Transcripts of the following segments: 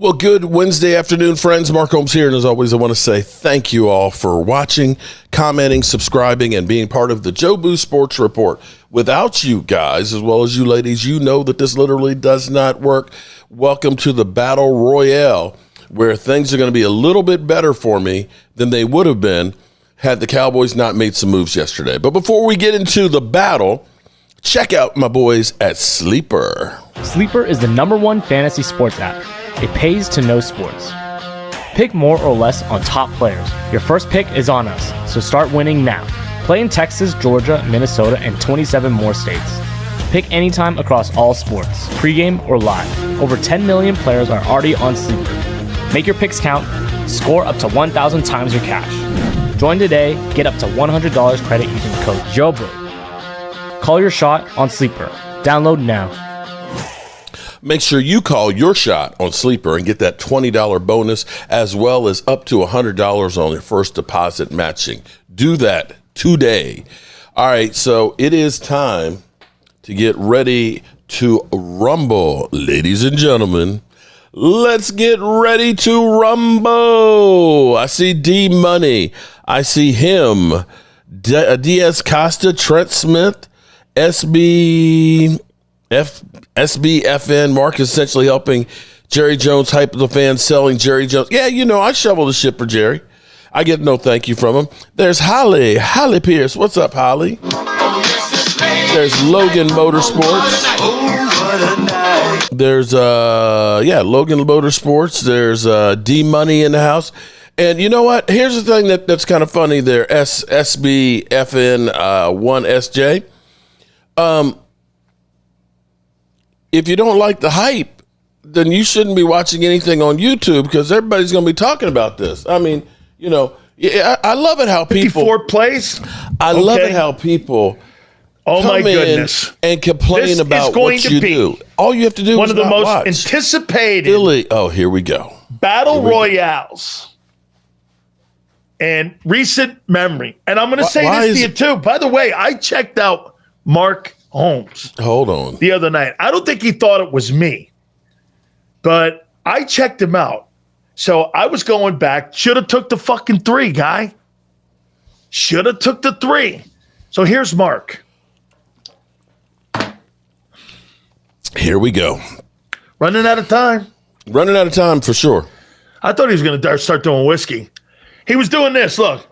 Well, good Wednesday afternoon, friends. Mark Holmes here, and as always, I want to say thank you all for watching, commenting, subscribing, and being part of the Joe Boo Sports Report. Without you guys, as well as you ladies, you know that this literally does not work. Welcome to the Battle Royale, where things are going to be a little bit better for me than they would have been had the Cowboys not made some moves yesterday. But before we get into the battle, check out my boys at Sleeper. Sleeper is the #1 fantasy sports app. It pays to know sports. Pick more or less on top players. Your first pick is on us, so start winning now. Play in Texas, Georgia, Minnesota, and 27 more states. Pick anytime across all sports, pregame or live. Over 10 million players are already on Sleeper. Make your picks count. Score up to 1,000 times your cash. Join today. Get up to $100 credit using code JOBO. Call your shot on Sleeper. Download now. Make sure you call your shot on Sleeper and get that $20 bonus as well as up to $100 on your first deposit matching. Do that today. All right, so it is time to get ready to rumble. Ladies and gentlemen, let's get ready to rumble. I see D-Money. I see him. D.S. Costa, Trent Smith, SBFN, Mark essentially helping Jerry Jones hype the fans, selling Jerry Jones. Yeah, you know, I shovel the shit for Jerry. I get no thank you from him. There's Holly Pierce. What's up, Holly? There's Logan Motorsports. There's, Logan Motorsports. There's D-Money in the house. And you know what? Here's the thing that's kind of funny there. SBFN1SJ. If you don't like the hype, then you shouldn't be watching anything on YouTube because everybody's going to be talking about this. I mean, you know, I love it how people 54 plays. I love it how people come in and complain about what you do. All you have to do one is of the most watch. Anticipated. Oh, here we go. Battle royales and recent memory. And I'm going to say this to you too. By the way, I checked out Mark Holmes. Hold on. The other night. I don't think he thought it was me, but I checked him out. So I was going back. Should have took the fucking 3, guy. Should have took the 3. So here's Mark. Here we go. Running out of time. Running out of time for sure. I thought he was going to start doing whiskey. He was doing this. Look.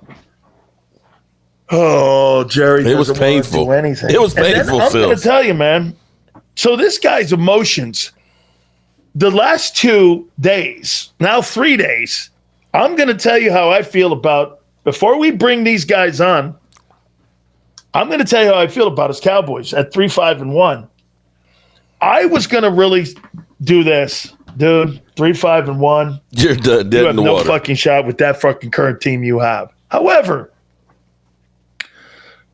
Oh, Jerry. It was painful. Do anything. It was painful. I'm going to tell you, man. So this guy's emotions, the last 2 days, now 3 days, I'm going to tell you how I feel about, before we bring these guys on, I'm going to tell you how I feel about his Cowboys at 3-5-1. I was going to really do this, dude. 3-5-1. You're dead you in have the no water. fucking shot with that fucking current team you have. However,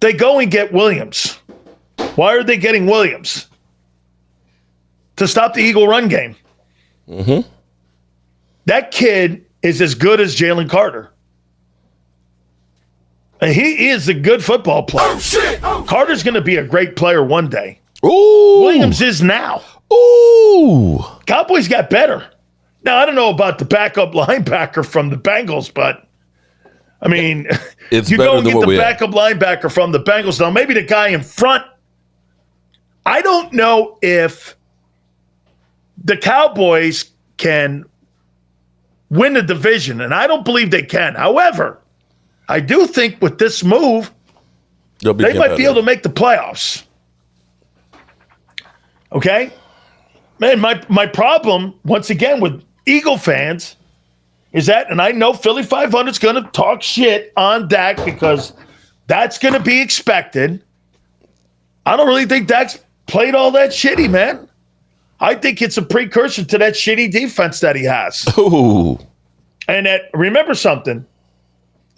they go and get Williams. Why are they getting Williams? To stop the Eagle run game. Mm-hmm. That kid is as good as Jalen Carter. And he is a good football player. Oh, shit. Oh. Carter's going to be a great player one day. Ooh. Williams is now. Ooh. Cowboys got better. Now, I don't know about the backup linebacker from the Bengals, but I mean, it's you better go and than get what the backup linebacker from the Bengals. Now, maybe the guy in front. I don't know if the Cowboys can win the division, and I don't believe they can. However, I do think with this move, they might be able to make the playoffs. Okay? Man, my problem, once again, with Eagle fans is that, and I know Philly.500 is going to talk shit on Dak because that's going to be expected. I don't really think Dak's played all that shitty, man. I think it's a precursor to that shitty defense that he has. Ooh. And remember something.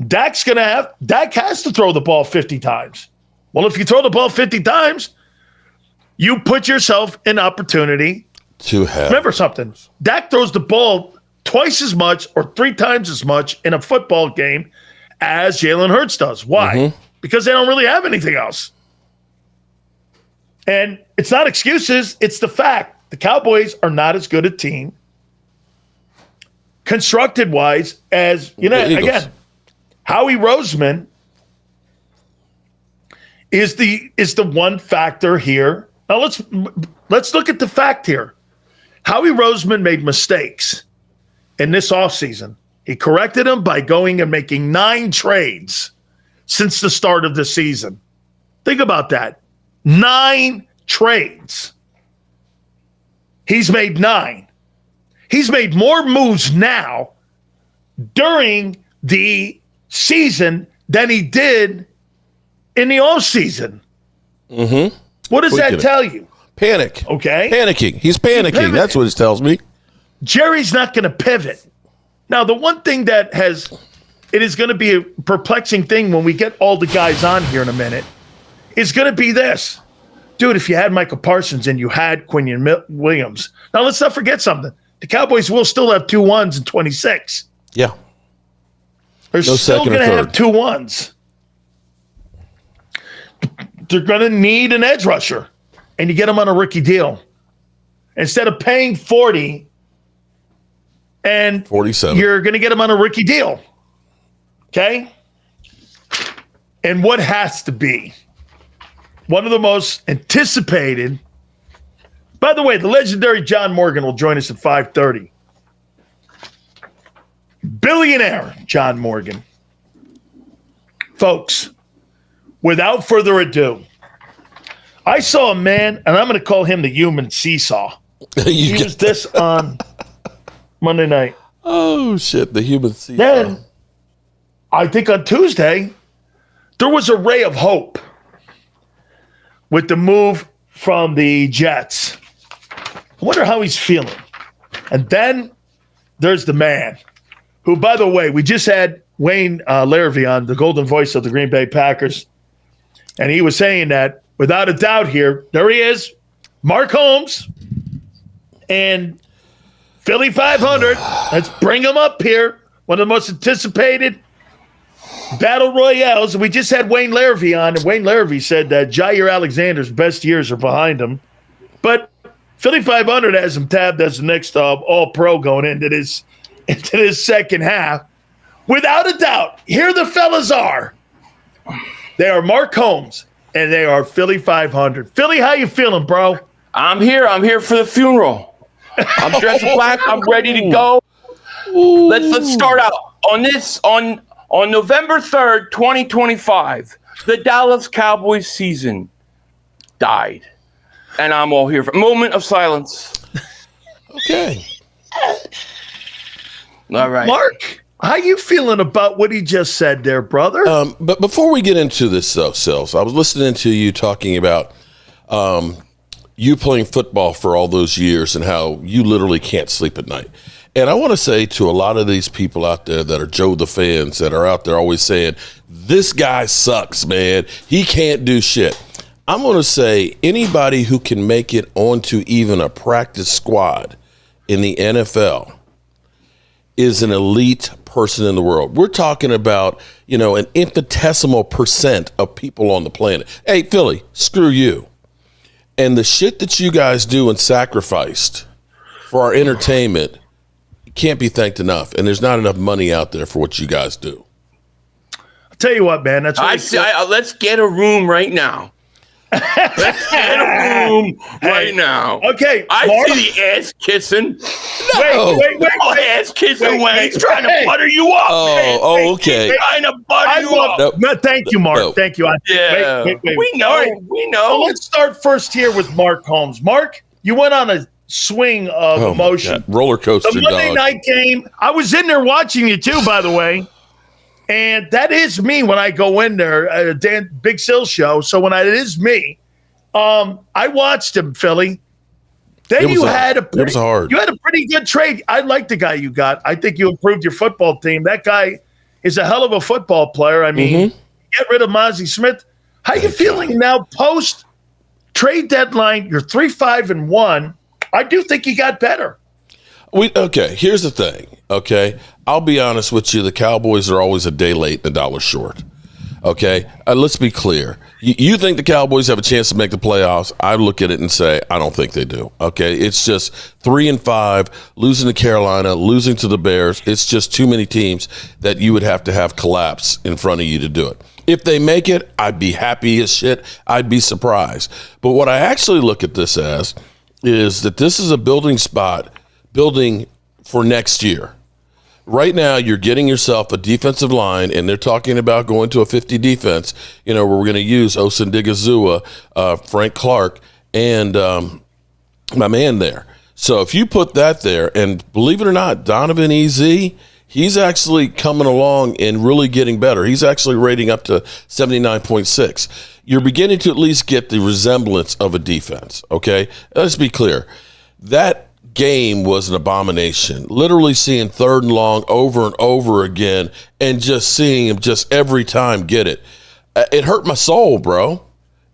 Dak has to throw the ball 50 times. Well, if you throw the ball 50 times, you put yourself in opportunity to have. Remember something. Dak throws the ball twice as much or 3 times as much in a football game as Jalen Hurts does. Why? Mm-hmm. Because they don't really have anything else. And it's not excuses. It's the fact. The Cowboys are not as good a team constructed wise as, again, Howie Roseman is the one factor here. Now let's look at the fact here. Howie Roseman made mistakes in this offseason. He corrected them by going and making 9 trades since the start of the season. Think about that. 9 trades. He's made 9. He's made more moves now during the season than he did in the offseason. Mm-hmm. What does that tell you? Panic. Okay. Panicking. He's panicking. That's what it tells me. Jerry's not going to pivot. Now, the one thing it is going to be a perplexing thing when we get all the guys on here in a minute, is going to be this. Dude, if you had Michael Parsons and you had Quinion Williams. Now, let's not forget something. The Cowboys will still have 2 1s and 26. Yeah. They're still going to have 2 1s. They're going to need an edge rusher, and you get them on a rookie deal. Instead of paying 40 and 47, you're going to get them on a rookie deal. Okay? And what has to be one of the most anticipated. By the way, the legendary John Morgan will join us at 5:30. Billionaire John Morgan. Folks, without further ado, I saw a man, and I'm going to call him the human seesaw. He used this on Monday night. Oh, shit, the human seesaw. Then, I think on Tuesday, there was a ray of hope with the move from the Jets. I wonder how he's feeling. And then there's the man who, by the way, we just had Wayne Larrivee on, the golden voice of the Green Bay Packers. And he was saying that, without a doubt here, there he is, Mark Holmes and Philly.500. Let's bring him up here. One of the most anticipated battle royales. And we just had Wayne Larrivee on, and Wayne Larrivee said that Jair Alexander's best years are behind him. But Philly.500 has him tabbed as the next All-Pro going into this second half. Without a doubt, here the fellas are. They are Mark Holmes, and they are Philly.500. Philly, how you feeling, bro? I'm here. I'm here for the funeral. I'm dressed black. I'm ready to go. Let's start out on November 3rd, 2025. The Dallas Cowboys season died, and I'm all here for a moment of silence. Okay. All right, Mark, how you feeling about what he just said there, brother? But before we get into this, though, Sills, I was listening to you talking about you playing football for all those years and how you literally can't sleep at night. And I want to say to a lot of these people out there that are Joe the fans that are out there always saying, this guy sucks, man. He can't do shit. I'm going to say anybody who can make it onto even a practice squad in the NFL is an elite person in the world. We're talking about, an infinitesimal percent of people on the planet. Hey, Philly, screw you. And the shit that you guys do and sacrificed for our entertainment can't be thanked enough. And there's not enough money out there for what you guys do. I'll tell you what, man. That's what let's get a room right now. Let's get a room right now. Okay, I Mark? see the ass kissing. Wait. Ass kissing when he's trying to butter you up. Okay. He's trying to butter you up. Nope. No, thank you, Mark. Nope. Thank you. Yeah. Wait. We know. All right. We know. So let's start first here with Mark Holmes. Mark, you went on a swing of emotion. Roller coaster, The Monday dog. night game, I was in there watching you too, by the way. And that is me when I go in there, Dan Big Sill show. So when it is me, I watched him, Philly. Then you had a pretty good trade. I like the guy you got. I think you improved your football team. That guy is a hell of a football player. I mean, get rid of Mozzie Smith. How you feeling now post trade deadline? You're 3-5-1. I do think you got better. Here's the thing. Okay, I'll be honest with you. The Cowboys are always a day late and a dollar short. Okay, let's be clear. You think the Cowboys have a chance to make the playoffs? I look at it and say I don't think they do. Okay, it's just 3-5, losing to Carolina, losing to the Bears. It's just too many teams that you would have to have collapse in front of you to do it. If they make it, I'd be happy as shit. I'd be surprised. But what I actually look at this as is that this is a building for next year. Right now, you're getting yourself a defensive line, and they're talking about going to a 50 defense, where we're going to use Osendigizua, Frank Clark, and my man there. So if you put that there, and believe it or not, Donovan EZ, he's actually coming along and really getting better. He's actually rating up to 79.6. You're beginning to at least get the resemblance of a defense, okay? Let's be clear. That game was an abomination. Literally seeing 3rd and long over and over again and just seeing him just every time get it. It hurt my soul, bro.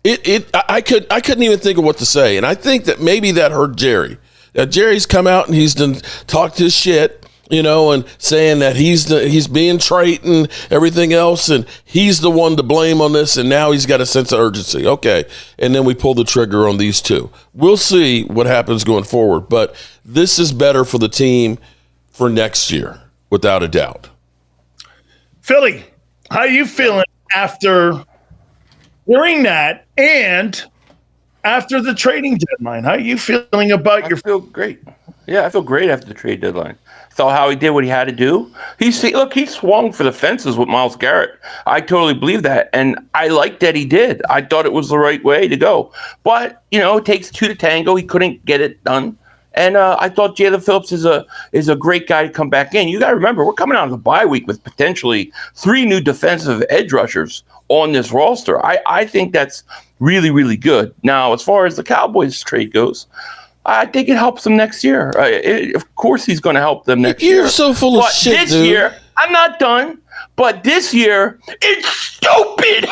I couldn't even think of what to say. And I think that maybe that hurt Jerry. Jerry's come out and he's done talked his shit, and saying that he's being trait and everything else, and he's the one to blame on this, and now he's got a sense of urgency. Okay, and then we pull the trigger on these two. We'll see what happens going forward, but this is better for the team for next year, without a doubt. Philly, how are you feeling after hearing that and after the trading deadline? How are you feeling about I feel great. Yeah, I feel great after the trade deadline. Saw how he did what he had to do. He swung for the fences with Myles Garrett. I totally believe that, and I liked that he did. I thought it was the right way to go. But it takes two to tango. He couldn't get it done, and I thought Jalen Phillips is a great guy to come back in. You got to remember, we're coming out of the bye week with potentially 3 new defensive edge rushers on this roster. I think that's really, really good. Now, as far as the Cowboys trade goes, I think it helps them next year. Of course, he's going to help them next year. You're so full of shit, this dude. year, I'm not done. But this year, it's stupid.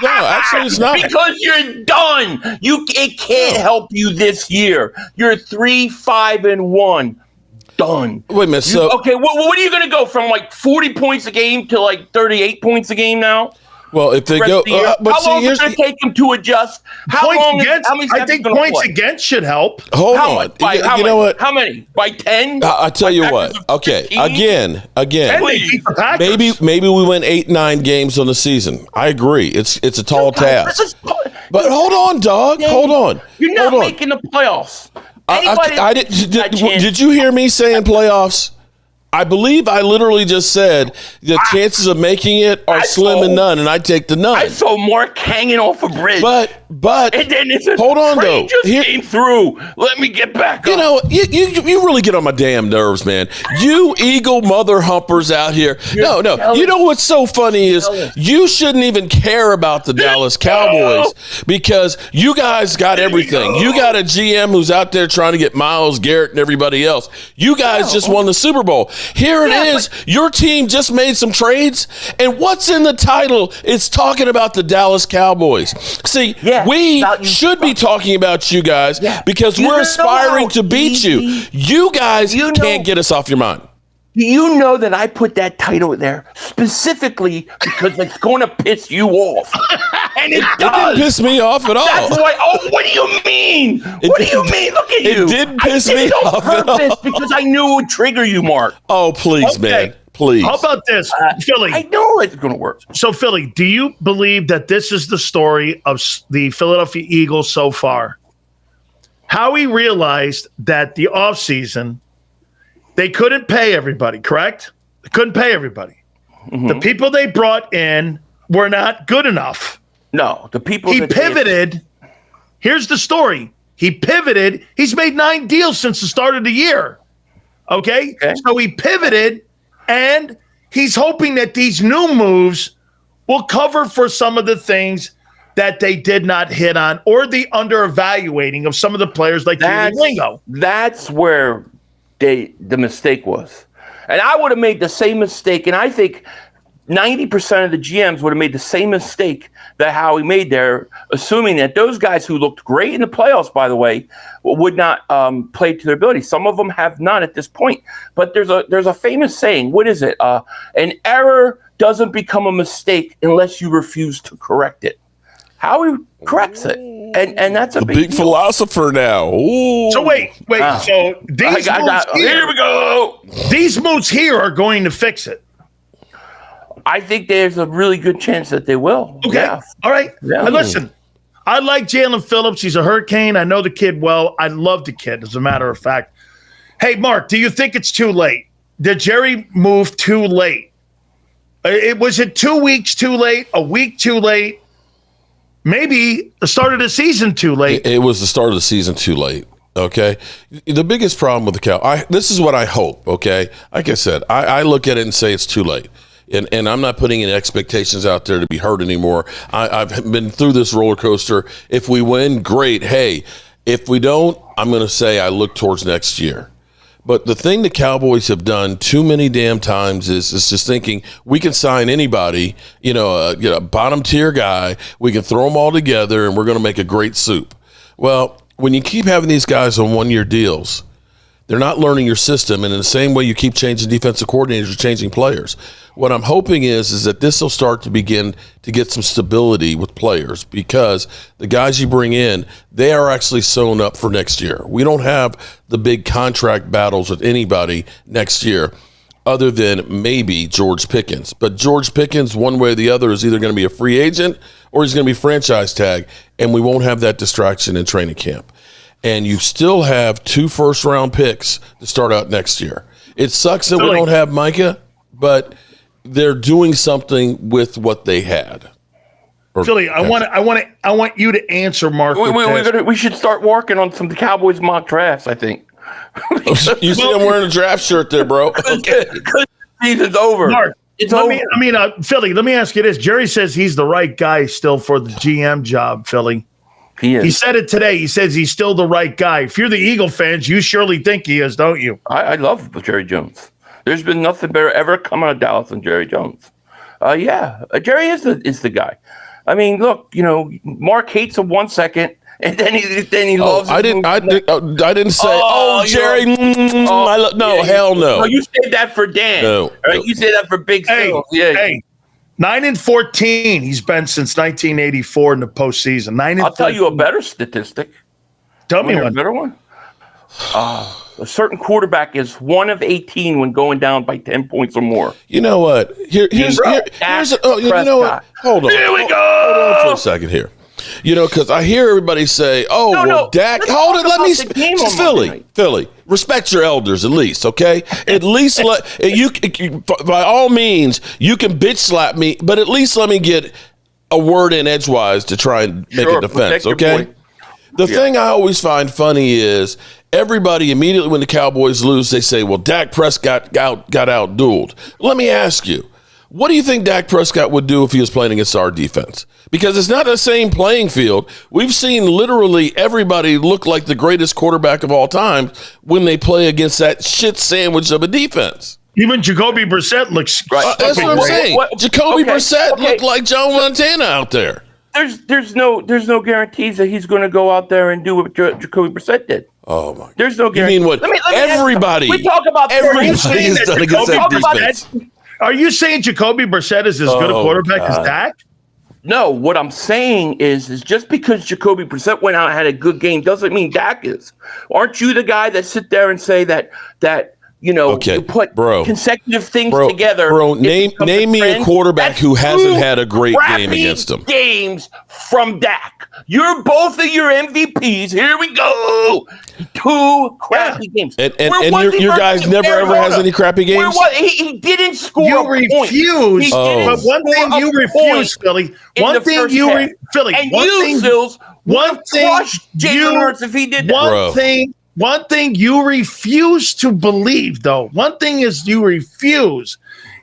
No, actually, it's not. Because you're done. It can't help you this year. You're 3-5-1. Done. Wait a minute. Okay, what are you going to go from 40 points a game to 38 points a game now? Well, if they go, but how long is it going to take them to adjust? How I think points against should help. Hold on. You know what? How many? By 10? I tell you what. Okay. 15? Again. Maybe we win 8-9 games on the season. I agree. It's a tall task. But hold on, dog. Hold on. You're not making the playoffs. Did you hear me saying playoffs? I believe I literally just said the chances of making it are slim and none, and I take the none. I saw Mark hanging off a bridge. But and then hold on though. Just came through. Let me get back up. You really get on my damn nerves, man. You Eagle mother humpers out here. No. You know what's so funny is you shouldn't even care about the Dallas Cowboys because you guys got everything. You got a GM who's out there trying to get Myles Garrett and everybody else. You guys just won the Super Bowl. Here it is. Your team just made some trades, and what's in the title? It's talking about the Dallas Cowboys. See, we should be talking about you guys because we're aspiring to beat you. You guys can't get us off your mind. Do you know that I put that title there specifically because it's going to piss you off? And it does. It didn't piss me off at all. That's why. Oh, what do you mean? What do you mean? Look at you. It didn't piss me off at all. I did it on purpose because I knew it would trigger you, Mark. Oh, please, man. Please. How about this, Philly? I know it's going to work. So, Philly, do you believe that this is the story of the Philadelphia Eagles so far? How we realized that the offseason, they couldn't pay everybody, correct? They couldn't pay everybody. Mm-hmm. The people they brought in were not good enough. No, the people he pivoted. Here's the story. He pivoted. He's made 9 deals since the start of the year. Okay? So he pivoted, and he's hoping that these new moves will cover for some of the things that they did not hit on or the under-evaluating of some of the players like Lingo. That's where the mistake was. And I would have made the same mistake, and I think 90% of the GMs would have made the same mistake that Howie made there, assuming that those guys who looked great in the playoffs, by the way, would not play to their ability. Some of them have not at this point. But there's a famous saying. What is it? An error doesn't become a mistake unless you refuse to correct it. Howie corrects it. And that's a big philosopher now. Ooh. So wait. So these moves here we go. These moves here are going to fix it. I think there's a really good chance that they will. Okay. Yeah. All right. Yeah. And listen, I like Jalen Phillips. He's a Hurricane. I know the kid well. I love the kid, as a matter of fact. Hey, Mark, do you think it's too late? Did Jerry move too late? Was it 2 weeks too late? A week too late? Maybe the start of the season too late. It was the start of the season too late. Okay. The biggest problem with the Cowboys, this is what I hope. Okay. Like I said, I look at it and say it's too late. And I'm not putting any expectations out there to be hurt anymore. I've been through this roller coaster. If we win, great. Hey, if we don't, I'm going to say I look towards next year. But the thing the Cowboys have done too many damn times is just thinking we can sign anybody, a bottom tier guy. We can throw them all together and we're going to make a great soup. Well, when you keep having these guys on 1 year deals, they're not learning your system. And in the same way you keep changing defensive coordinators, you're changing players. What I'm hoping is that this will start to begin to get some stability with players because the guys you bring in, they are actually sewn up for next year. We don't have the big contract battles with anybody next year other than maybe George Pickens. But George Pickens, one way or the other, is either going to be a free agent or he's going to be franchise tag, and we won't have that distraction in training camp. And you still have 2 first-round picks to start out next year. It sucks that we don't have Micah, but they're doing something with what they had. Philly, I want you to answer Mark. We should start working on some Cowboys mock drafts, I think. You see I'm wearing a draft shirt there, bro. Okay. Season's over. Mark, it's over. Philly, let me ask you this. Jerry says he's the right guy still for the GM job, Philly. He is. He said it today. He says he's still the right guy. If you're the Eagle fans, you surely think he is, don't you? I love Jerry Jones. There's been nothing better ever come out of Dallas than Jerry Jones. Jerry is the guy. I mean, look, Mark hates him 1 second, and then he loves him. I didn't say, Jerry. Hell no. No, you said that for Dan. No, right? You said that for Big Phil. Hey, 9-14. He's been since 1984 in the postseason. 9-14. I'll tell you a better statistic. Tell me one. A better one. A certain quarterback is 1 of 18 when going down by 10 points or more. You know what? Here's you know what? Hold on. Here we go. Hold on for a second here. Because I hear everybody say, Dak. Hold it. Let me Philly. Respect your elders at least, okay? At least by all means, you can bitch slap me, but at least let me get a word in edgewise to try and make a defense, okay? The thing I always find funny is everybody immediately when the Cowboys lose, they say, well, Dak Prescott got outdueled. Let me ask you, what do you think Dak Prescott would do if he was playing against our defense? Because it's not the same playing field. We've seen literally everybody look like the greatest quarterback of all time when they play against that shit sandwich of a defense. Even Jacoby Brissett looks right. That's what I'm saying. Jacoby Brissett looked like Joe Montana out there. There's no guarantees that he's going to go out there and do what Jacoby Brissett did. Oh my! There's no guarantee. You mean what? Everybody. We talk about everybody's done against that defense. Are you saying Jacoby Brissett is as good a quarterback as Dak? No, what I'm saying is just because Jacoby Brissett went out and had a good game doesn't mean Dak is. Aren't you the guy that sit there and say that you put consecutive things together? Bro, name me a quarterback who hasn't had a great game against him. Games from Dak. You're both of your MVPs. Here we go. 2 crappy games. And your guys never ever has any crappy games? He didn't score you refuse. But one thing you refuse, Philly. One thing you Philly. And you, Sills, one thing Jalen Hurts if he did that. One thing you refuse to believe, though. One thing is you refuse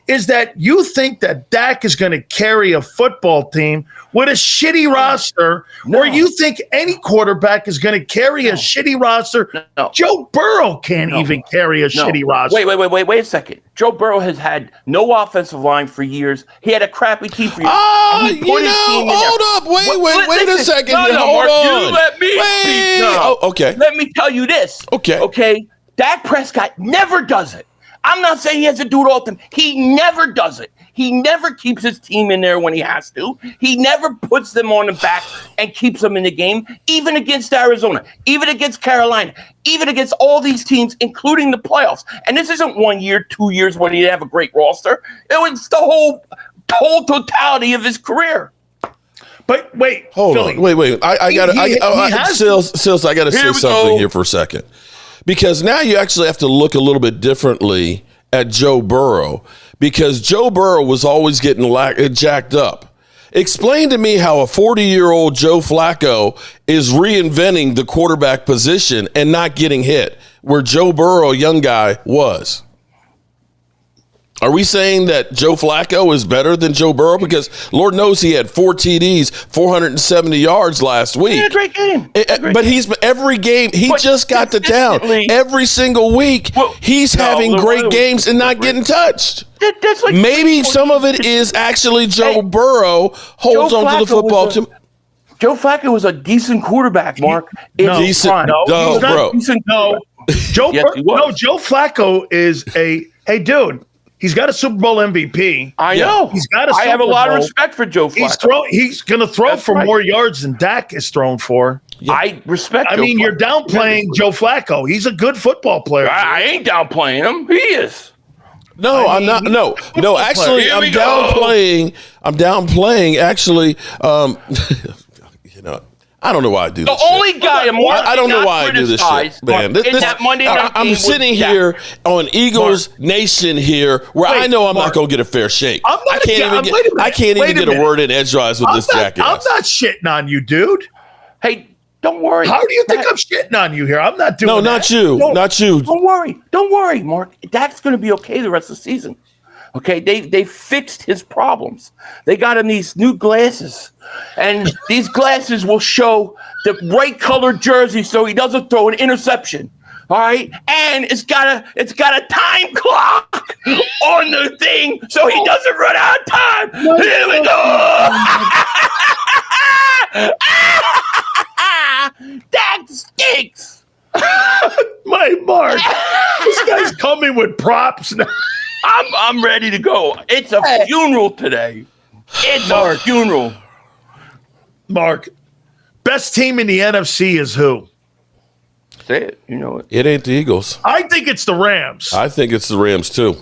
is that you think that Dak is going to carry a football team with a shitty roster, or you think any quarterback is going to carry a shitty roster. No. Joe Burrow can't even carry a shitty roster. Wait a second. Joe Burrow has had no offensive line for years. He had a crappy team for years. Hold up. Wait a second. Hold on. You let me speak now. Okay. Let me tell you this. Okay. Dak Prescott never does it. I'm not saying he has to do it all the time. He never does it. He never keeps his team in there when he has to. He never puts them on the back and keeps them in the game, even against Arizona, even against Carolina, even against all these teams, including the playoffs. And this isn't 1 year, 2 years when he didn't have a great roster. It was the whole totality of his career. But wait, hold on. Wait. I got to, Sills, I got to say something here for a second. Because now you actually have to look a little bit differently at Joe Burrow, because Joe Burrow was always getting jacked up. Explain to me how a 40-year-old Joe Flacco is reinventing the quarterback position and not getting hit, where Joe Burrow, a young guy, was. Are we saying that Joe Flacco is better than Joe Burrow? Because Lord knows he had 4 TDs, 470 yards last week. He had a great game. But he's every game, he just got the down. Every single week, he's having great games and not getting touched. That's like maybe some of it is actually Joe Burrow holds on to the football team. Joe Flacco was a decent quarterback, Mark. Joe Flacco is hey, dude. He's got a Super Bowl MVP. I know. He's got a Super Bowl. I have a lot of respect for Joe Flacco. He's going to throw for more yards than Dak is thrown for. Yeah. I respect Joe Flacco. You're downplaying Joe Flacco. He's a good football player. I ain't downplaying him. He is. No, I'm not. No. Actually, I'm downplaying. Actually, I don't know why I do this. The only guy I don't know why I do this shit, man. That Monday night I'm sitting here on Eagles Nation here, where I know I'm not going to get a fair shake. I can't even get a word in edgewise with this jackass. I'm not shitting on you, dude. Hey, don't worry. How do you think I'm shitting on you here? I'm not doing that. No, not you. Not you. Don't worry, Mark. Dak's going to be okay the rest of the season. Okay, they fixed his problems. They got him these new glasses, and these glasses will show the right colored jersey so he doesn't throw an interception. All right, and it's got a time clock on the thing so he doesn't run out of time. Here we go. Dak stinks. My Mark, this guy's coming with props now. I'm ready to go. It's a funeral today. It's a funeral. Mark, best team in the NFC is who? Say it. You know it. It ain't the Eagles. I think it's the Rams. I think it's the Rams too.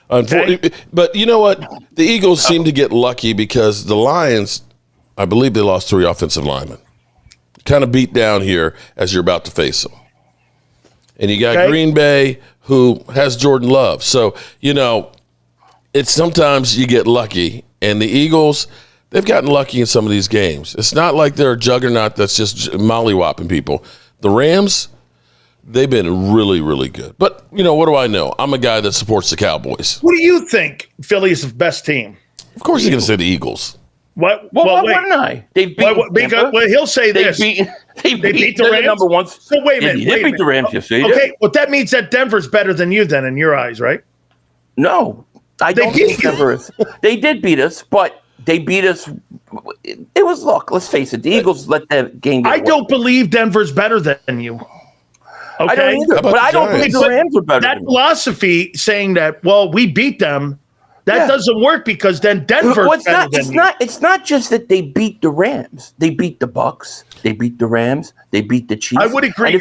But you know what? The Eagles seem to get lucky because the Lions, I believe they lost 3 offensive linemen. Kind of beat down here as you're about to face them. And you got Green Bay, who has Jordan Love. So, it's sometimes you get lucky. And the Eagles, they've gotten lucky in some of these games. It's not like they're a juggernaut that's just mollywopping people. The Rams, they've been really, really good. But, what do I know? I'm a guy that supports the Cowboys. What do you think Philly's best team? Of course you're going to say the Eagles. What? Well, why wouldn't I? They've beaten he'll say this. They beat the Rams. Number one. So wait a minute. They beat the Rams. You see? Okay, well that means that Denver's better than you then in your eyes, right? No, I don't think Denver is. They did beat us, but they beat us. It was let's face it. The Eagles let that game get away. I don't believe Denver's better than you. Okay, I don't either. But I don't believe the Rams are better. That philosophy saying that, we beat them. That doesn't work because then Denver's better than you. It's not just that they beat the Rams. They beat the Bucks. They beat the Rams. They beat the Chiefs. I would agree.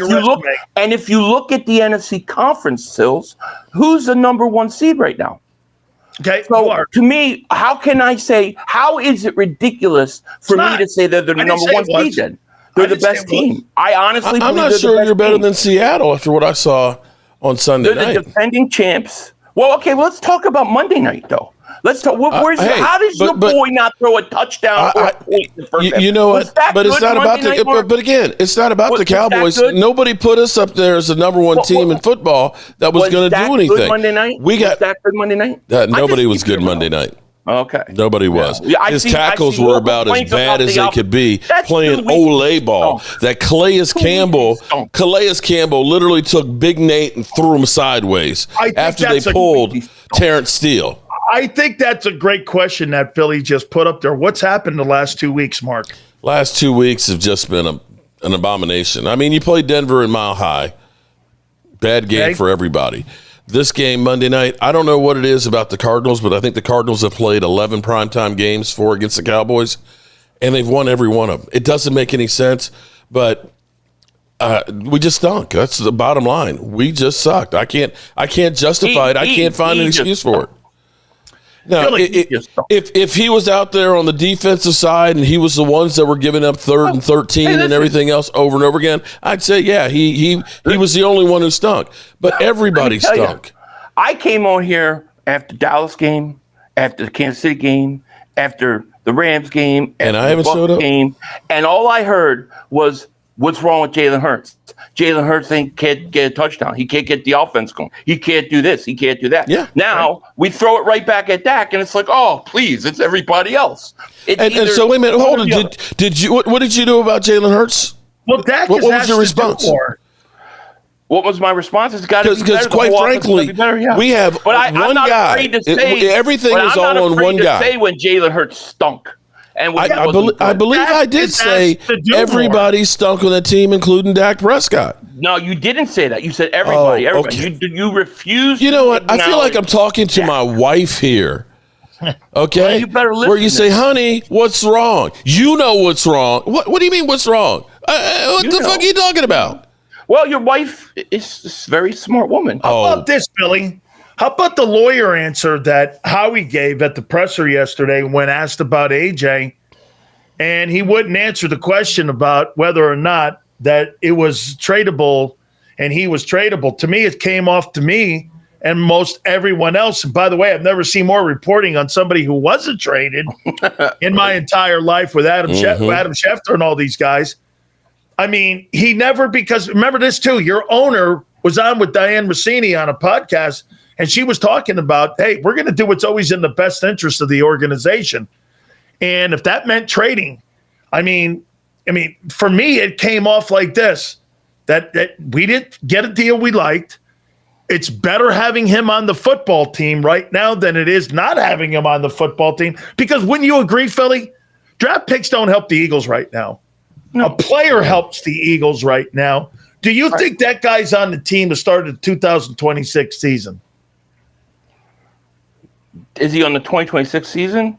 And if you look at the NFC Conference, Sills, who's the number 1 seed right now? Okay, so to me, how is it ridiculous for me to say they're the number 1 seed then? They're the best team. I honestly I'm not sure you're better than Seattle after what I saw on Sunday night. They're the defending champs. Well, okay, let's talk about Monday night, though. Let's talk. How does your boy not throw a touchdown or a point in the first half? You know what? But it's not about but again, it's not about the Cowboys. Nobody put us up there as the number one team in football that was going to do anything. Good Monday night? Was that good Monday night? Nobody was good Monday night. Okay. Nobody was. Yeah, his tackles were about as bad as they could be, playing Olay ball. That Calais Campbell literally took Big Nate and threw him sideways after they pulled Terrence Steele. I think that's a great question that Philly just put up there. What's happened the last 2 weeks, Mark? Last 2 weeks have just been an abomination. I mean, you played Denver in Mile High. Bad game for everybody. This game Monday night, I don't know what it is about the Cardinals, but I think the Cardinals have played 11 primetime games, 4 against the Cowboys, and they've won every one of them. It doesn't make any sense, but we just stunk. That's the bottom line. We just sucked. I can't justify it. I can't find an excuse for it. Now, if he was out there on the defensive side and he was the ones that were giving up 3rd and 13 and everything else over and over again, I'd say, yeah, he was the only one who stunk. But everybody stunk. I came on here after Dallas game, after the Kansas City game, after the Rams game, and I haven't showed up. Game, and all I heard was, what's wrong with Jalen Hurts? Jalen Hurts can't get a touchdown. He can't get the offense going. He can't do this. He can't do that. Yeah, now we throw it right back at Dak, and it's like, oh, please, it's everybody else. And so wait a minute, hold on. Did you what did you do about Jalen Hurts? Well, Dak what was your response? What was my response? It's got to be better. Because quite frankly, we have one guy. Everything is all on one guy. Say when Jalen Hurts stunk. And I believe I did say everybody stunk on the team, including Dak Prescott. No, you didn't say that. You said everybody. Okay. You refused. You know what? I feel like I'm talking to my wife here. Okay? Well, you better listen. Where you say, honey, what's wrong? You know what's wrong. What do you mean what's wrong? What the fuck are you talking about? Well, your wife is a very smart woman. How about this, Billy? How about the lawyer answer that Howie gave at the presser yesterday when asked about AJ, and he wouldn't answer the question about whether or not that it was tradable and he was tradable. To me, it came off to me and most everyone else. And by the way, I've never seen more reporting on somebody who wasn't traded in my entire life with Adam Schefter and all these guys. I mean, he never, because remember this too, your owner was on with Diane Rossini on a podcast, and she was talking about, hey, we're going to do what's always in the best interest of the organization. And if that meant trading, I mean, for me, it came off like this, that we didn't get a deal we liked. It's better having him on the football team right now than it is not having him on the football team. Because wouldn't you agree, Philly? Draft picks don't help the Eagles right now. No. A player helps the Eagles right now. Do you think that guy's on the team to start the 2026 season? Is he on the 2026 season?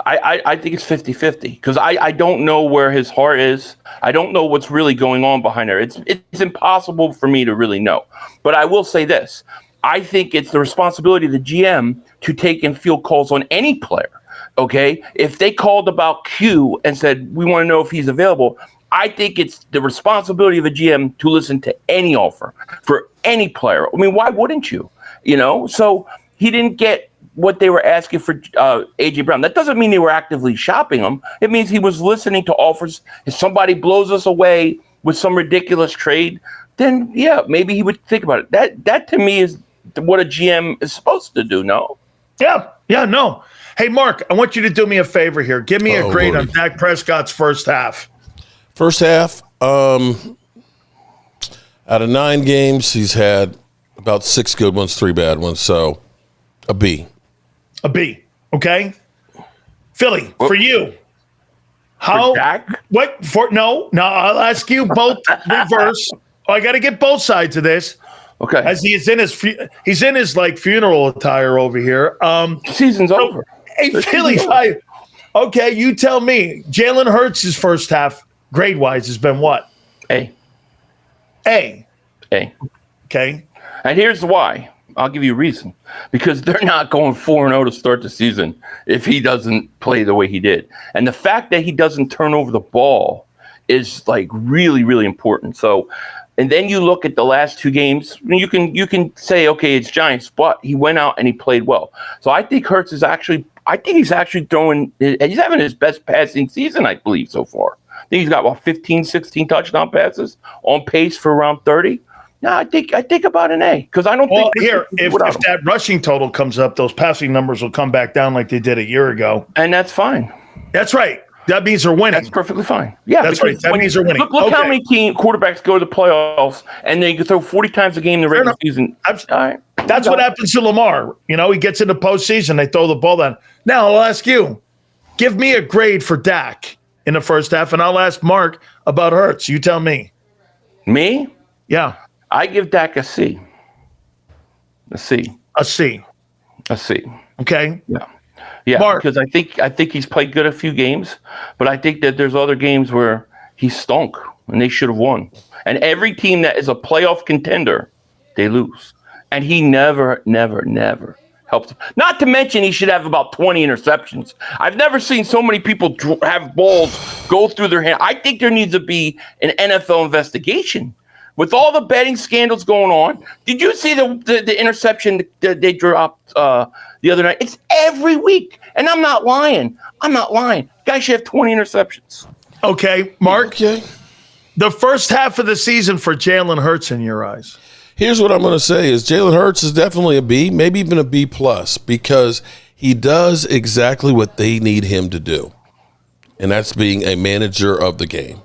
I think it's 50-50 because I don't know where his heart is. I don't know what's really going on behind there. It's impossible for me to really know. But I will say this. I think it's the responsibility of the GM to take and field calls on any player. Okay? If they called about Q and said, we want to know if he's available, I think it's the responsibility of a GM to listen to any offer for any player. I mean, why wouldn't you? You know? So he didn't get what they were asking for A.J. Brown. That doesn't mean they were actively shopping him. It means he was listening to offers. If somebody blows us away with some ridiculous trade, then, yeah, maybe he would think about it. That to me is what a GM is supposed to do, no? Yeah, no. Hey, Mark, I want you to do me a favor here. Give me a grade on Dak Prescott's first half. First half, out of 9 games, he's had about 6 good ones, 3 bad ones, so a B. A B, okay? Philly, for you. How? No, I'll ask you both reverse. I got to get both sides of this. Okay. As he's in his like funeral attire over here. Season's over. Hey, Philly, okay, you tell me. Jalen Hurts' first half, grade-wise, has been what? A. Okay. And here's why. I'll give you a reason. Because they're not going 4-0 to start the season if he doesn't play the way he did. And the fact that he doesn't turn over the ball is like really, really important. So And then you look at the last two games. You can say, okay, it's Giants, but he went out and he played well. So I think Hurts is actually. I think he's actually throwing. He's having his best passing season, I believe, so far. I think he's got 15, 16 touchdown passes, on pace for around 30. No, I think about an A, because I don't think. Here, if that rushing total comes up, those passing numbers will come back down like they did a year ago, and that's fine. That's right. That means they're winning. That's perfectly fine. Yeah, that's right. That means they're winning. Look how many quarterbacks go to the playoffs and they can throw 40 times a game in the regular season. All right. That's what happens to Lamar. You know, he gets into postseason, they throw the ball down. Now, I'll ask you, give me a grade for Dak in the first half, and I'll ask Mark about Hurts. You tell me. Me? Yeah. I give Dak a C. A C. A C. A C. Okay. Yeah. Yeah, Mark. Because I think he's played good a few games, but I think that there's other games where he stunk and they should have won. And every team that is a playoff contender, they lose. And he never helps them. Not to mention he should have about 20 interceptions. I've never seen so many people have balls go through their hand. I think there needs to be an NFL investigation. With all the betting scandals going on, did you see the interception that they dropped the other night? It's every week, and I'm not lying. Guy should have 20 interceptions. Okay, Mark. Okay. The first half of the season for Jalen Hurts in your eyes. Here's what I'm going to say is Jalen Hurts is definitely a B, maybe even a B+, because he does exactly what they need him to do, and that's being a manager of the game.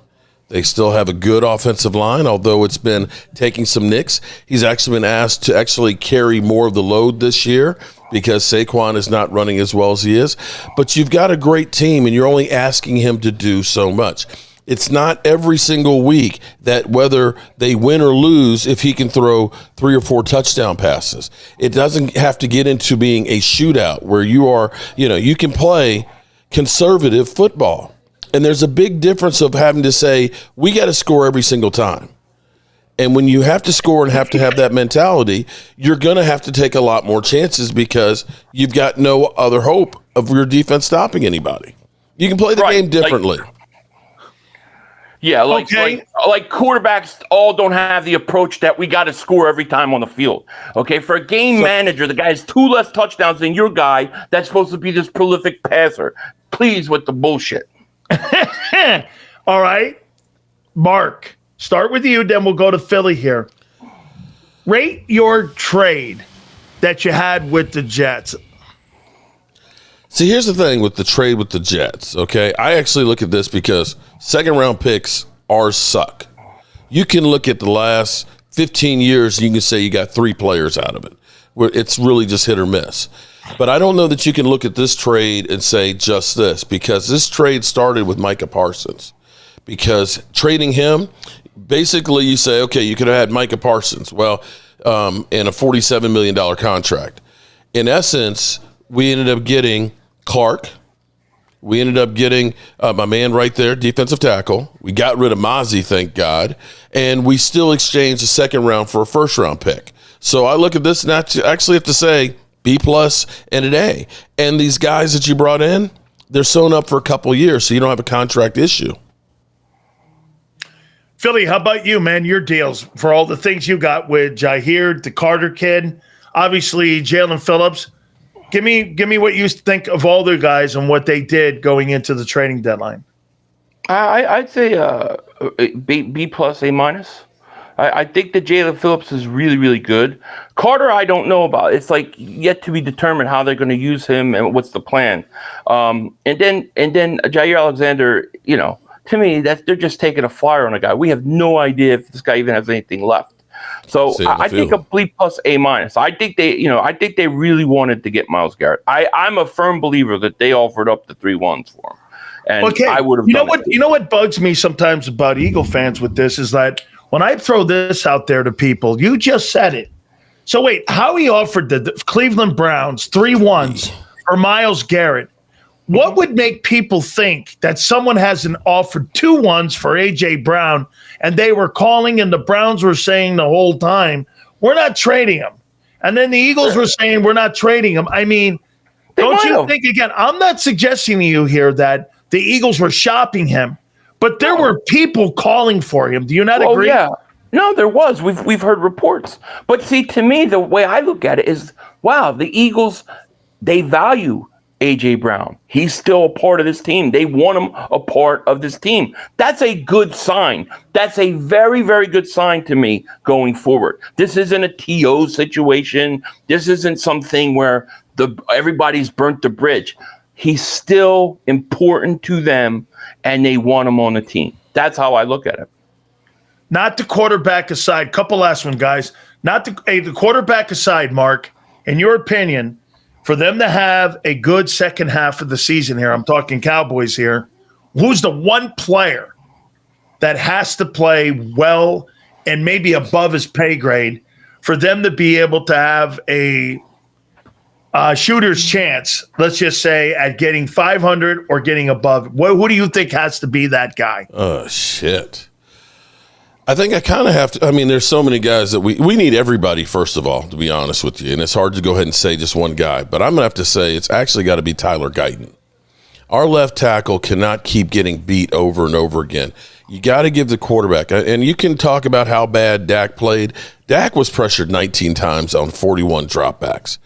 They still have a good offensive line, although it's been taking some nicks. He's actually been asked to actually carry more of the load this year because Saquon is not running as well as he is. But you've got a great team, and you're only asking him to do so much. It's not every single week that whether they win or lose, if he can throw 3 or 4 touchdown passes. It doesn't have to get into being a shootout where you can play conservative football. And there's a big difference of having to say, we got to score every single time. And when you have to score and have to have that mentality, you're going to have to take a lot more chances because you've got no other hope of your defense stopping anybody. You can play the game differently. Like quarterbacks all don't have the approach that we got to score every time on the field. Okay, for a game manager, the guy has 2 less touchdowns than your guy that's supposed to be this prolific passer. Please with the bullshit. All right. Mark, start with you, then we'll go to Philly here. Rate your trade that you had with the Jets. See, here's the thing with the trade with the Jets, okay? I actually look at this because second-round picks suck. You can look at the last 15 years, and you can say you got 3 players out of it. Where it's really just hit or miss. But I don't know that you can look at this trade and say just this, because this trade started with Micah Parsons. Because trading him, basically you say, okay, you could have had Micah Parsons, in a $47 million contract. In essence, we ended up getting Clark. We ended up getting my man right there, defensive tackle. We got rid of Mozzie, thank God. And we still exchanged a second round for a first round pick. So I look at this and I actually have to say B+ and an A. And these guys that you brought in, they're sewn up for a couple of years, so you don't have a contract issue. Philly, how about you, man? Your deals for all the things you got with Jair, the Carter kid, obviously Jalen Phillips. Give me what you think of all the guys and what they did going into the trading deadline. I'd say B+, A-. I think that Jalen Phillips is really, really good. Carter, I don't know about. It's like yet to be determined how they're going to use him and what's the plan. And then Jair Alexander, to me, they're just taking a flyer on a guy. We have no idea if this guy even has anything left. So I think a B+, A-. I think they really wanted to get Myles Garrett. I'm a firm believer that they offered up the 3 1s for him. And okay. I would have You know what bugs me sometimes about Eagle fans with this is that when I throw this out there to people, you just said it. So wait, Howie offered the Cleveland Browns 3 1s for Myles Garrett. What would make people think that someone hasn't offered 2 1s for A.J. Brown and they were calling and the Browns were saying the whole time, we're not trading him. And then the Eagles were saying, we're not trading him. I mean, don't you think, again, I'm not suggesting to you here that the Eagles were shopping him, but there were people calling for him. Do you not agree? Yeah. No, there was. We've heard reports. But see, to me, the way I look at it is, wow, the Eagles, they value A.J. Brown. He's still a part of this team. They want him a part of this team. That's a good sign. That's a very, very good sign to me going forward. This isn't a T.O. situation. This isn't something where everybody's burnt the bridge. He's still important to them, and they want him on the team. That's how I look at it. Not the quarterback aside. Couple last one, guys. Not the quarterback aside, Mark. In your opinion, for them to have a good second half of the season here, I'm talking Cowboys here, who's the one player that has to play well and maybe above his pay grade for them to be able to have a shooter's chance, let's just say, at getting 500 or getting above? Who do you think has to be that guy? Oh, shit. I think I kind of have to. I mean, there's so many guys that we need everybody, first of all, to be honest with you. And it's hard to go ahead and say just one guy. But I'm going to have to say it's actually got to be Tyler Guyton. Our left tackle cannot keep getting beat over and over again. You got to give the quarterback. And you can talk about how bad Dak played. Dak was pressured 19 times on 41 dropbacks.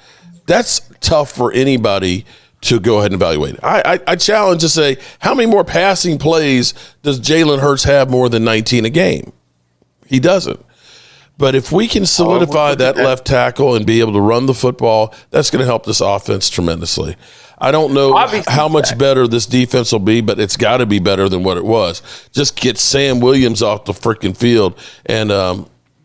That's tough for anybody to go ahead and evaluate. I challenge to say, how many more passing plays does Jalen Hurts have more than 19 a game? He doesn't. But if we can solidify that left tackle and be able to run the football, that's going to help this offense tremendously. I don't know how much better this defense will be, but it's got to be better than what it was. Just get Sam Williams off the freaking field, and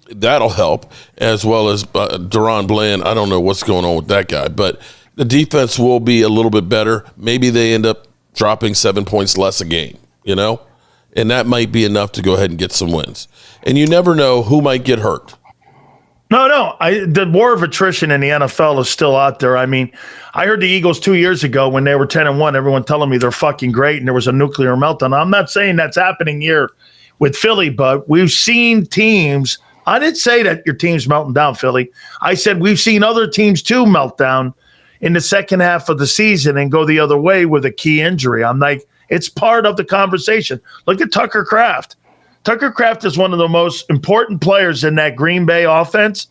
that'll help, as well as Deron Bland. I don't know what's going on with that guy, but the defense will be a little bit better. Maybe they end up dropping 7 points less a game, and that might be enough to go ahead and get some wins. And you never know who might get hurt. No. The war of attrition in the NFL is still out there. I mean, I heard the Eagles 2 years ago when they were 10-1, everyone telling me they're fucking great and there was a nuclear meltdown. I'm not saying that's happening here with Philly, but we've seen teams. I didn't say that your team's melting down, Philly. I said we've seen other teams too melt down in the second half of the season and go the other way with a key injury. I'm like, it's part of the conversation. Look at Tucker Kraft. Tucker Kraft is one of the most important players in that Green Bay offense.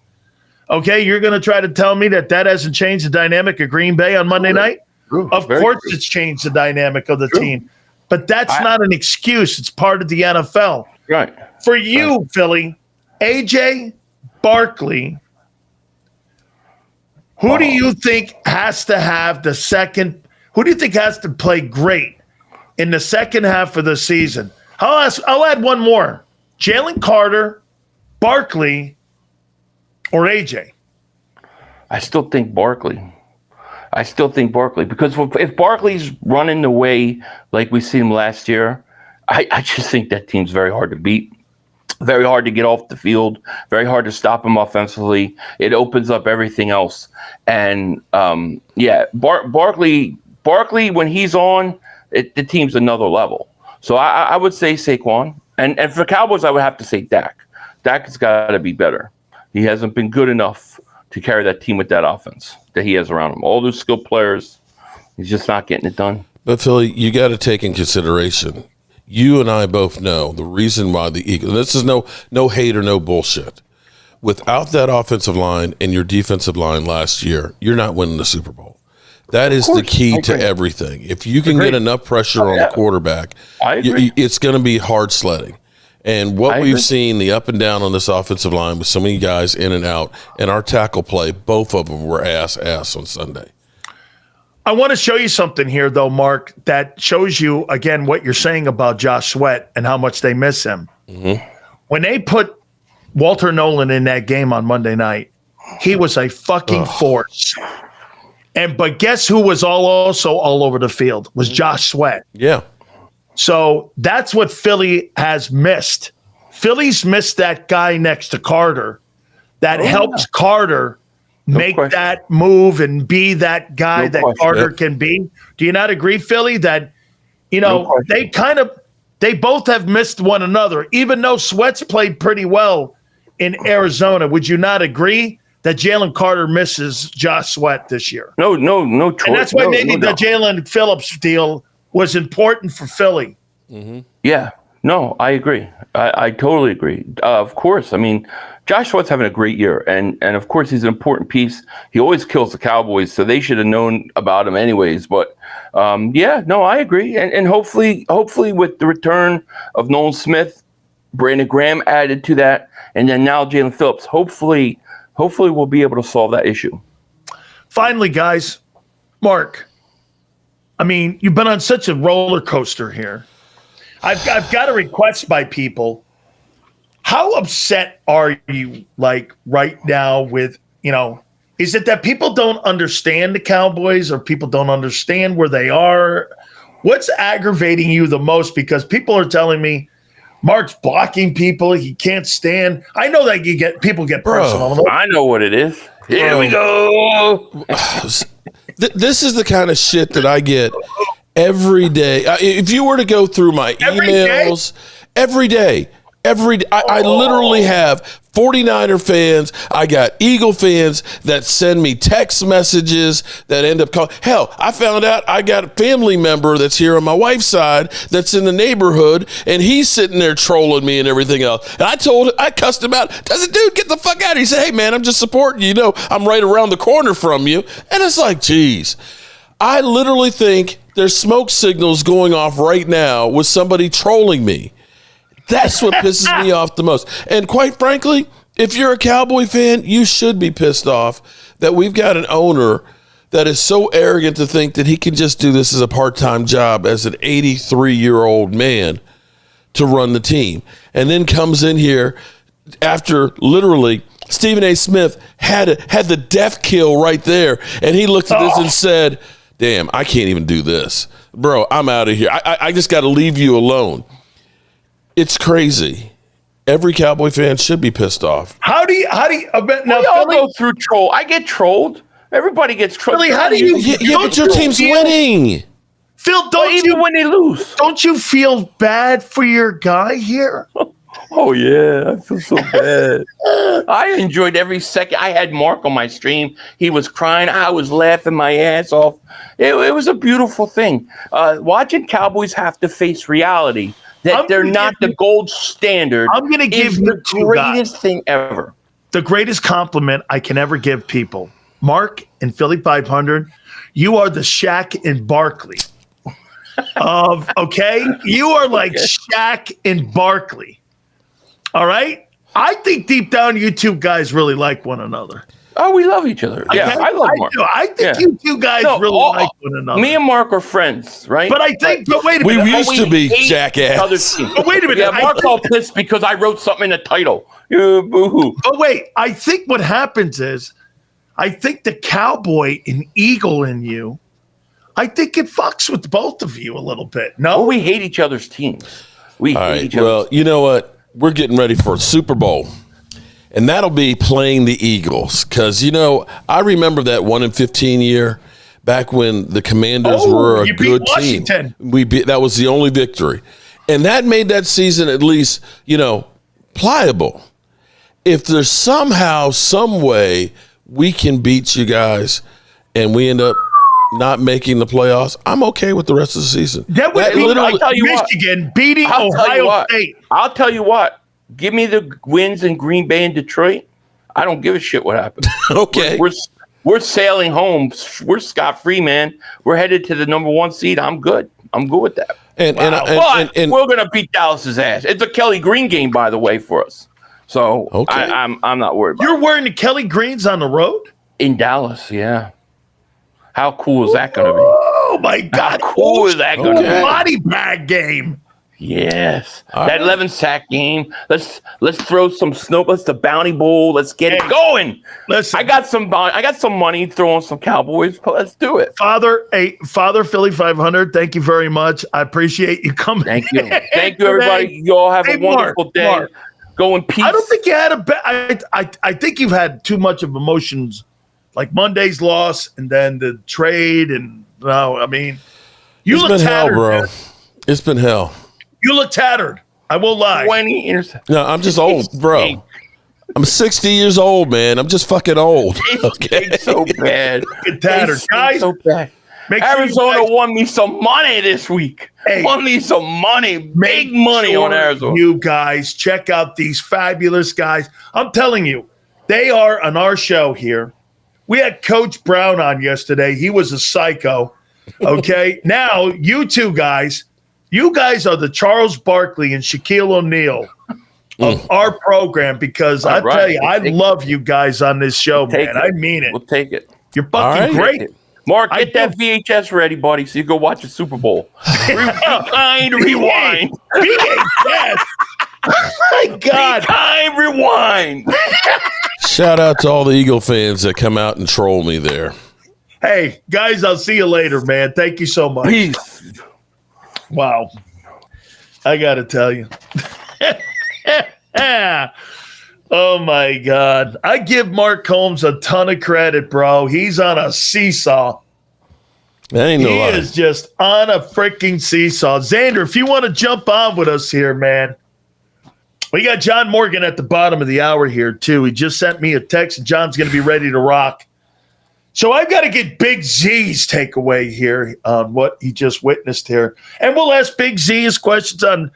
Okay, you're going to try to tell me that hasn't changed the dynamic of Green Bay on Monday night? True. Of course it's changed the dynamic of the team. But that's not an excuse. It's part of the NFL. Right. For you, Philly, AJ, Barkley, who do you think has to have who do you think has to play great in the second half of the season? I'll add one more. Jalen Carter, Barkley, or AJ? I still think Barkley. Because if Barkley's running the way like we seen him last year, I just think that team's very hard to beat, very hard to get off the field, very hard to stop him offensively. It opens up everything else. And Barkley, when he's on, the team's another level. So I would say Saquon. And for Cowboys, I would have to say Dak. Dak has got to be better. He hasn't been good enough to carry that team with that offense that he has around him. All those skilled players, he's just not getting it done. But, Philly, you got to take in consideration, you and I both know the reason why the Eagles, this is no hate or no bullshit. Without that offensive line and your defensive line last year, you're not winning the Super Bowl. That is the key to everything. If you can get enough pressure on the quarterback, it's going to be hard sledding. And what we've seen, the up and down on this offensive line with so many guys in and out, and our tackle play, both of them were ass on Sunday. I want to show you something here, though, Mark, that shows you, again, what you're saying about Josh Sweat and how much they miss him. Mm-hmm. When they put Walter Nolan in that game on Monday night, he was a fucking force. But guess who was also all over the field? Was Josh Sweat. Yeah. So that's what Philly has missed. Philly's missed that guy next to Carter that helps Carter make that move and be that guy Carter can be. Do you not agree, Philly, that, they both have missed one another, even though Sweat's played pretty well in Arizona? Would you not agree that Jalen Carter misses Josh Sweat this year? No choice. And that's why maybe the Jalen Phillips deal was important for Philly. Mm-hmm. Yeah, No, I agree. I totally agree. Of course. I mean, Josh Sweat's having a great year, and of course he's an important piece. He always kills the Cowboys, so they should have known about him anyways. But yeah, no, I agree. And hopefully with the return of Nolan Smith, Brandon Graham added to that, and then now Jalen Phillips, hopefully we'll be able to solve that issue. Finally, guys, Mark, I mean, you've been on such a roller coaster here. I've got a request by people. How upset are you, like, right now with, is it that people don't understand the Cowboys or people don't understand where they are? What's aggravating you the most? Because people are telling me Mark's blocking people. He can't stand. I know that people get personal. I know what it is. Here we go. This is the kind of shit that I get every day. If you were to go through my emails every day, I literally have 49er fans. I got Eagle fans that send me text messages that end up calling. Hell, I found out I got a family member that's here on my wife's side that's in the neighborhood, and he's sitting there trolling me and everything else. And I cussed him out. I said, dude, get the fuck out of here. He said, hey, man, I'm just supporting you. I'm right around the corner from you. And it's like, geez, I literally think there's smoke signals going off right now with somebody trolling me. That's what pisses me off the most. And quite frankly, if you're a Cowboy fan, you should be pissed off that we've got an owner that is so arrogant to think that he can just do this as a part-time job as an 83-year-old man to run the team. And then comes in here after literally Stephen A. Smith had the death kill right there. And he looked at this and said, damn, I can't even do this. Bro, I'm out of here. I just got to leave you alone. It's crazy. Every Cowboy fan should be pissed off. How do you now, we all go through troll. I get trolled. Everybody gets trolled. Philly, how do you? Yeah, but your team's winning. Phil, even when they lose, don't you feel bad for your guy here? Oh yeah, I feel so bad. I enjoyed every second. I had Mark on my stream. He was crying. I was laughing my ass off. It was a beautiful thing. Watching Cowboys have to face reality. That they're not the gold standard. I'm going to give the greatest thing ever. The greatest compliment I can ever give people. Mark and Philly.500, you are the Shaq and Barkley okay? You are like Shaq and Barkley. All right? I think deep down you two guys really like one another. Oh, we love each other. Yeah, okay? I love Mark. I think you two guys really like one another. Me and Mark are friends, right? But wait a minute. We used to be jackass. But wait a minute. Yeah, Mark's all pissed because I wrote something in the title. Boo-hoo. But wait, I think what happens is, I think the Cowboy and Eagle in you, I think it fucks with both of you a little bit. No? Well, we hate each other's teams. We hate each other. Well, you know what? We're getting ready for a Super Bowl. And that'll be playing the Eagles. Because, I remember that 1-15 year back when the Commanders were a good team. That was the only victory. And that made that season at least, pliable. If there's somehow, some way we can beat you guys and we end up not making the playoffs, I'm okay with the rest of the season. That would be Michigan beating Ohio State. I'll tell you what. Give me the wins in Green Bay and Detroit. I don't give a shit what happened. Okay. We're sailing home. We're scot-free, man. We're headed to the number 1 seed. I'm good. I'm good with that. And we're going to beat Dallas's ass. It's a Kelly Green game, by the way, for us. So I'm not worried about You're wearing the Kelly Greens on the road? In Dallas, yeah. How cool is that going to be? Oh, my God. How cool is that going to be? Body bag game. Yes, that 11-sack game. Let's throw some snow. Let's the Bounty Bowl. Let's get it going. Listen, I got some money throwing some Cowboys. Let's do it. Father Philly.500. Thank you very much. I appreciate you coming. Thank you, everybody. You all have a wonderful day. Mark, go in peace. I don't think you had I think you've had too much of emotions, like Monday's loss and then the trade. And you look tattered, hell, bro. Man. It's been hell. You look tattered. I won't lie. 20 years. No, I'm just old, bro. I'm 60 years old, man. I'm just fucking old. Okay, so bad. Tattered, guys. So bad. Arizona won me some money this week. Won me some money, big money on Arizona. You guys check out these fabulous guys. I'm telling you, they are on our show here. We had Coach Brown on yesterday. He was a psycho. Okay. Now, you two guys, you guys are the Charles Barkley and Shaquille O'Neal of our program, because I tell you, I love you guys on this show, man. I mean it. We'll take it. You're fucking great. Mark, get that VHS ready, buddy, so you go watch the Super Bowl. Rewind. VHS. Oh my God. Time rewind. Shout out to all the Eagle fans that come out and troll me there. Hey, guys, I'll see you later, man. Thank you so much. Peace. Wow. I got to tell you. Oh, my God. I give Mark Combs a ton of credit, bro. He's on a seesaw. He is just on a freaking seesaw. Xander, if you want to jump on with us here, man. We got John Morgan at the bottom of the hour here, too. He just sent me a text. John's going to be ready to rock. So I've got to get Big Z's takeaway here on what he just witnessed here. And we'll ask Big Z his questions on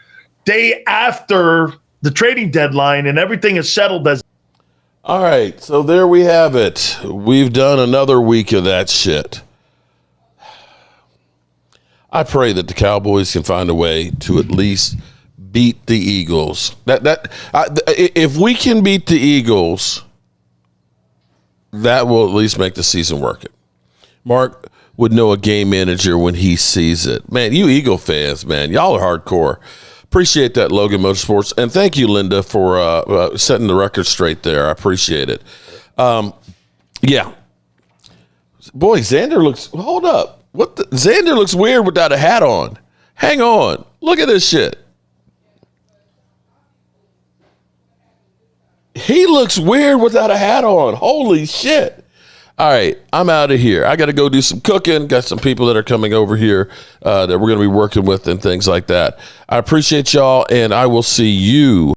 day after the trading deadline and everything is settled. All right, so there we have it. We've done another week of that shit. I pray that the Cowboys can find a way to at least beat the Eagles. If we can beat the Eagles, that will at least make the season work. Mark would know a game manager when he sees it. Man, you Eagle fans, man, y'all are hardcore. Appreciate that, Logan Motorsports. And thank you, Linda, for setting the record straight there. I appreciate it. Yeah. Boy, Xander looks – hold up. Xander looks weird without a hat on. Hang on. Look at this shit. He looks weird without a hat on. Holy shit. All right, I'm out of here. I got to go do some cooking. Got some people that are coming over here that we're going to be working with and things like that. I appreciate y'all, and I will see you